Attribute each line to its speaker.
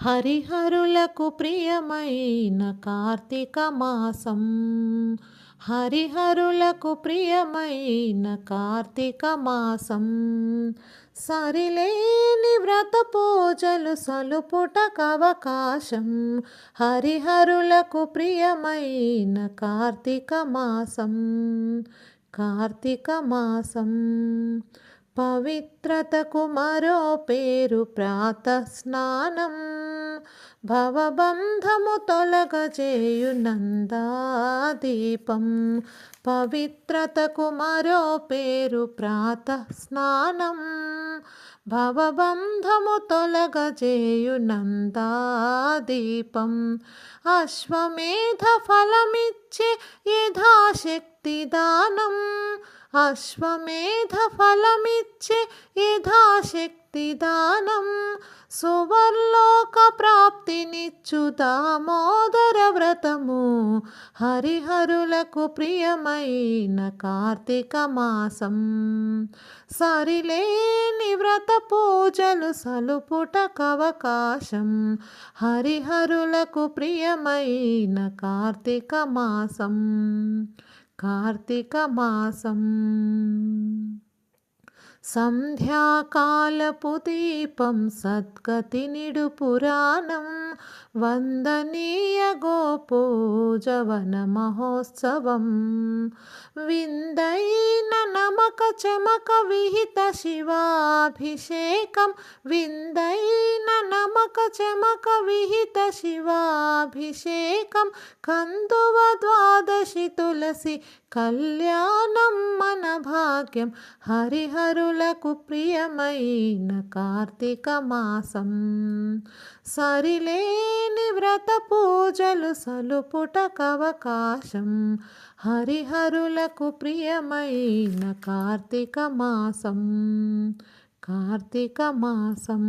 Speaker 1: హరిహరులకు ప్రియమైన కార్తీక మాసం. హరిహరులకు ప్రియమైన కార్తీక మాసం. సరిలేని వ్రత పూజలు సలుపుటకవకాశం. హరిహరులకు ప్రియమైన కార్తీక మాసం. కార్తీక మాసం పవిత్రతకు మరో పేరు ప్రాతస్నానం. భవబంధము తొలగజేయు నందాదీపం. పవిత్రతకు మరో పేరు ప్రాతస్నానం. భవబంధము తొలగజేయు నందాదీపం. అశ్వమేధ ఫలమిచ్చే యథాశక్తి దానం. అశ్వమేధ ఫలమిచ్చే యథాశక్తి దానం. సువర్లోక ప్రాప్తినిచ్చు దామోదర వ్రతము. హరిహరులకు ప్రియమైన కార్తీక మాసం. సరిలేని వ్రత పూజలు సలుపుటకవకాశం. హరిహరులకు ప్రియమైన కార్తీక మాసం. కార్తీక మాసం సంధ్యాకాలపు దీపం సద్గతి నిడు పురాణం. వందనీయ గోపూజవన మహోత్సవం. విందైన నమక చమక విహిత శివాభిషేకం. విందైన నమక చమక విహిత శివాభిషేకం. కందువ ద్వాదశి తులసి కళ్యాణం మన భాగ్యం. హరిహరులకు ప్రియమైన కార్తీక మాసం. సరిలేని వ్రత పూజలు సలుపుటకవకాశం. హరిహరులకు ప్రియమైన కార్తీక మాసం. కార్తీక మాసం.